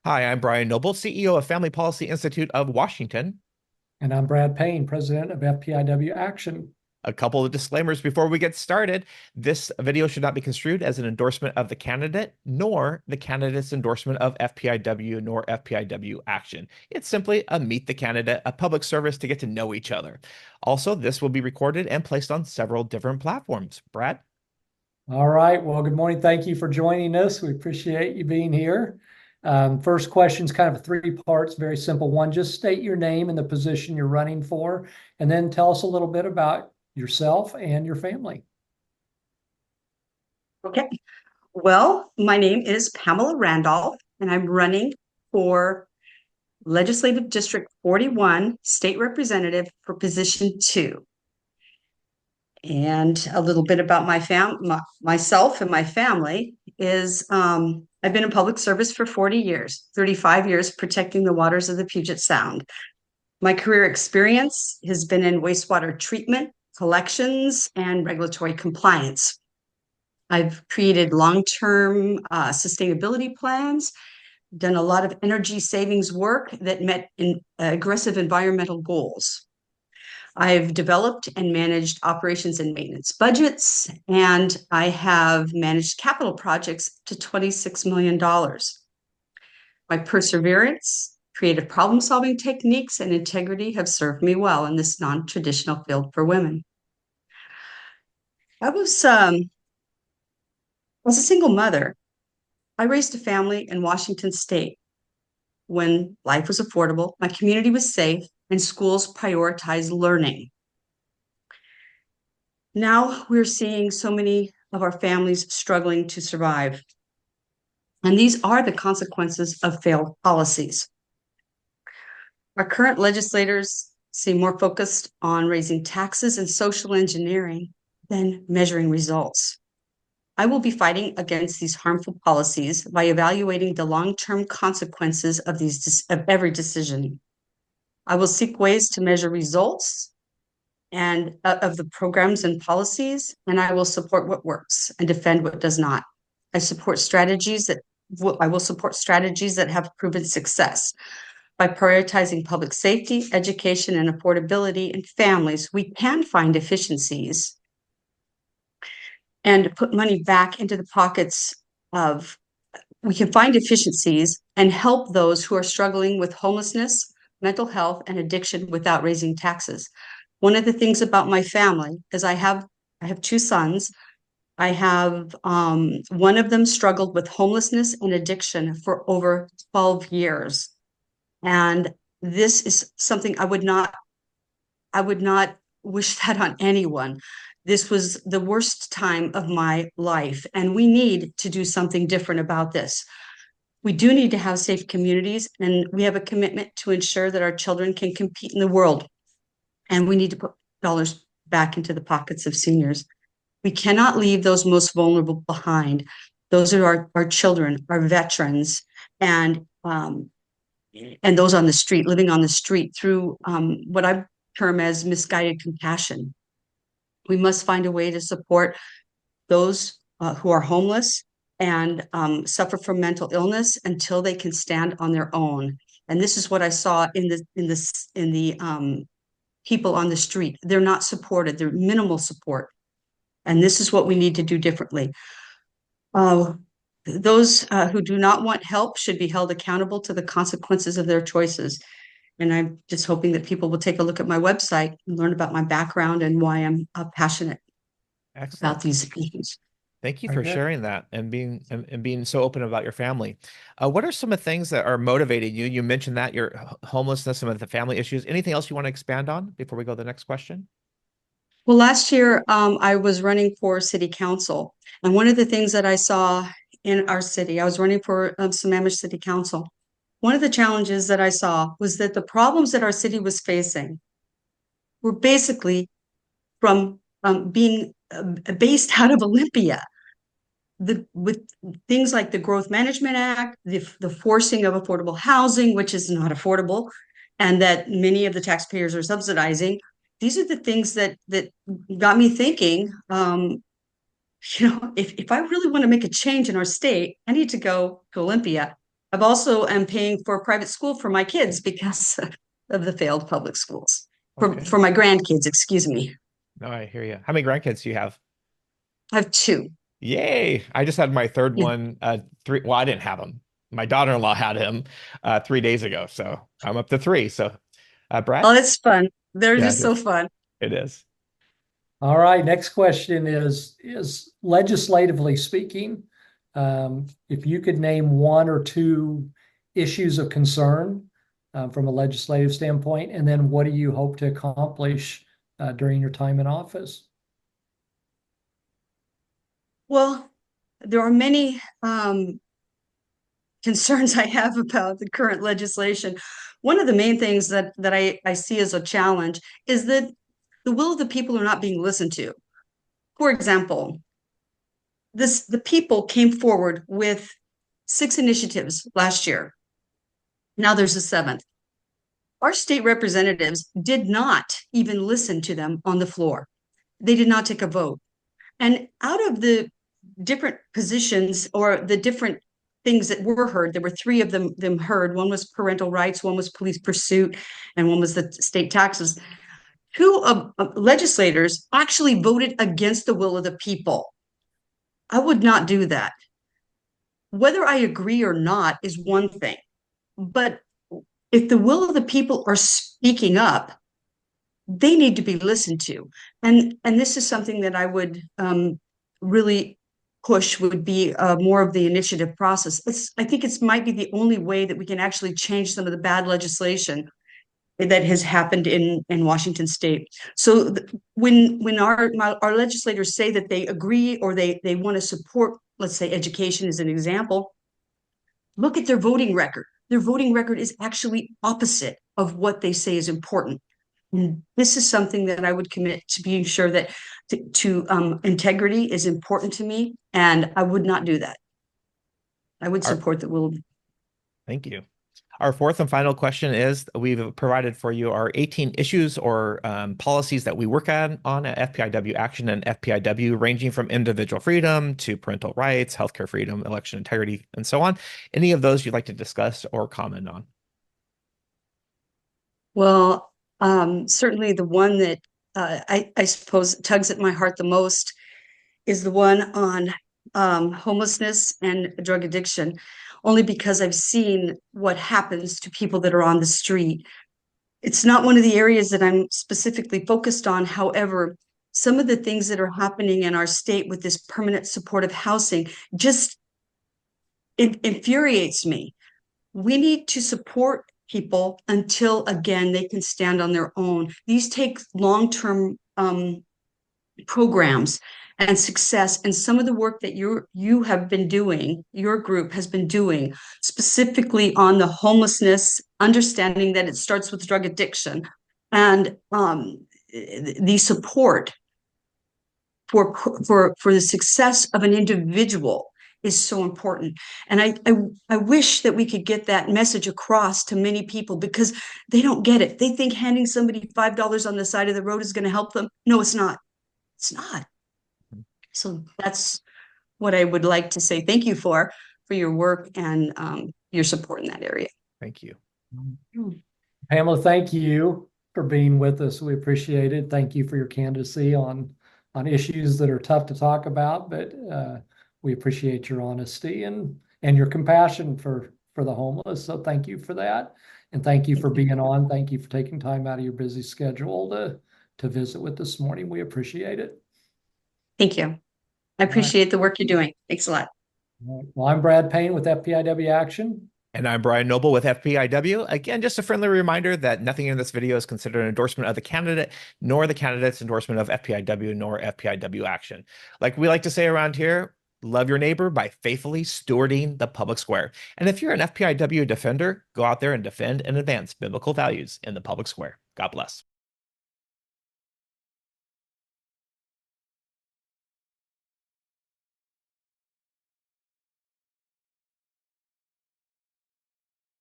Hi, I'm Brian Noble, CEO of Family Policy Institute of Washington. And I'm Brad Payne, president of FPIW Action. A couple of disclaimers before we get started. This video should not be construed as an endorsement of the candidate, nor the candidate's endorsement of FPIW, nor FPIW Action. It's simply a meet the candidate, a public service to get to know each other. Also, this will be recorded and placed on several different platforms. Brad? All right. Well, good morning. Thank you for joining us. We appreciate you being here. First question is kind of three parts, very simple. One, just state your name and the position you're running for, and then tell us a little bit about yourself and your family. Okay. Well, my name is Pamela Randolph, and I'm running for Legislative District 41 State Representative for Position 2. And a little bit about myself and my family is I've been in public service for 40 years, 35 years protecting the waters of the Puget Sound. My career experience has been in wastewater treatment, collections, and regulatory compliance. I've created long-term sustainability plans, done a lot of energy savings work that met aggressive environmental goals. I've developed and managed operations and maintenance budgets, and I have managed capital projects to $26 million. My perseverance, creative problem-solving techniques, and integrity have served me well in this non-traditional field for women. As a single mother, I raised a family in Washington State when life was affordable, my community was safe, and schools prioritized learning. Now we're seeing so many of our families struggling to survive. And these are the consequences of failed policies. Our current legislators seem more focused on raising taxes and social engineering than measuring results. I will be fighting against these harmful policies by evaluating the long-term consequences of every decision. I will seek ways to measure results and of the programs and policies, and I will support what works and defend what does not. I will support strategies that have proven success. By prioritizing public safety, education, and affordability in families, we can find efficiencies and put money back into the pockets we can find efficiencies and help those who are struggling with homelessness, mental health, and addiction without raising taxes. One of the things about my family is I have two sons. I have one of them struggled with homelessness and addiction for over 12 years. And this is something I would not wish that on anyone. This was the worst time of my life, and we need to do something different about this. We do need to have safe communities, and we have a commitment to ensure that our children can compete in the world. And we need to put dollars back into the pockets of seniors. We cannot leave those most vulnerable behind. Those are our children, our veterans, and those on the street, living on the street through what I term as misguided compassion. We must find a way to support those who are homeless and suffer from mental illness until they can stand on their own. And this is what I saw in the people on the street. They're not supported. They're minimal support. And this is what we need to do differently. Those who do not want help should be held accountable to the consequences of their choices. And I'm just hoping that people will take a look at my website and learn about my background and why I'm passionate about these issues. Thank you for sharing that and being so open about your family. What are some of the things that are motivating you? You mentioned that your homelessness, some of the family issues. Anything else you want to expand on before we go to the next question? Well, last year I was running for city council, and one of the things that I saw in our city, I was running for Sammamish City Council. One of the challenges that I saw was that the problems that our city was facing were basically from being based out of Olympia. With things like the Growth Management Act, the forcing of affordable housing, which is not affordable, and that many of the taxpayers are subsidizing. These are the things that got me thinking, if I really want to make a change in our state, I need to go to Olympia I've also am paying for private school for my kids because of the failed public schools. Okay. For my grandkids, excuse me. No, I hear you. How many grandkids do you have? I have two. Yay. I just had my third Yeah. one, well, I didn't have him. My daughter-in-law had him 3 days ago. So I'm up to three. So Brad? Oh, it's fun. They're Yeah, just so fun. it is. All right, next question is legislatively speaking, if you could name one or two issues of concern from a legislative standpoint, and then what do you hope to accomplish during your time in office? Well, there are many concerns I have about the current legislation. One of the main things that I see as a challenge is that the will of the people are not being listened to. For example, the people came forward with 6 initiatives last year. Now there's a 7th. Our state representatives did not even listen to them on the floor. They did not take a vote. And out of the different positions or the different things that were heard, there were 3 of them heard. One was parental rights, one was police pursuit, and one was the state taxes. 2 legislators actually voted against the will of the people. I would not do that. Whether I agree or not is one thing, but if the will of the people are speaking up, they need to be listened to. And this is something that I would really push would be more of the initiative process. I think it might be the only way that we can actually change some of the bad legislation that has happened in Washington State. So when our legislators say that they agree or they want to support, let's say education is an example, look at their voting record. Their voting record is actually opposite of what they say is important. And this is something that I would commit to being sure that integrity is important to me, and I would not do that. I would support the will. Thank you. Our fourth and final question is, we've provided for you our 18 issues or policies that we work on at FPIW Action and FPIW, ranging from individual freedom to parental rights, healthcare freedom, election integrity, and so on. Any of those you'd like to discuss or comment on? Well, certainly the one that I suppose tugs at my heart the most is the one on homelessness and drug addiction, only because I've seen what happens to people that are on the street. It's not one of the areas that I'm specifically focused on. However, some of the things that are happening in our state with this permanent supportive housing just infuriates me. We need to support people until, again, they can stand on their own. These take long-term programs and success, and some of the work that you have been doing, your group has been doing, specifically on the homelessness, understanding that it starts with drug addiction, and the support for the success of an individual is so important. And I wish that we could get that message across to many people, because they don't get it. They think handing somebody $5 on the side of the road is going to help them. No, it's not. It's not. So that's what I would like to say. Thank you for your work and your support in that area. Thank you. Pamela, thank you for being with us. We appreciate it. Thank you for your candidacy on issues that are tough to talk about, but we appreciate your honesty and your compassion for the homeless. So thank you for that. And thank you for being on. Thank you for taking time out of your busy schedule to visit with us this morning. We appreciate it. Thank you. I appreciate the work you're doing. Thanks a lot. Well, I'm Brad Payne with FPIW Action. And I'm Brian Noble with FPIW. Again, just a friendly reminder that nothing in this video is considered an endorsement of the candidate, nor the candidate's endorsement of FPIW, nor FPIW Action. Like we like to say around here, love your neighbor by faithfully stewarding the public square. And if you're an FPIW defender, go out there and defend and advance biblical values in the public square. God bless.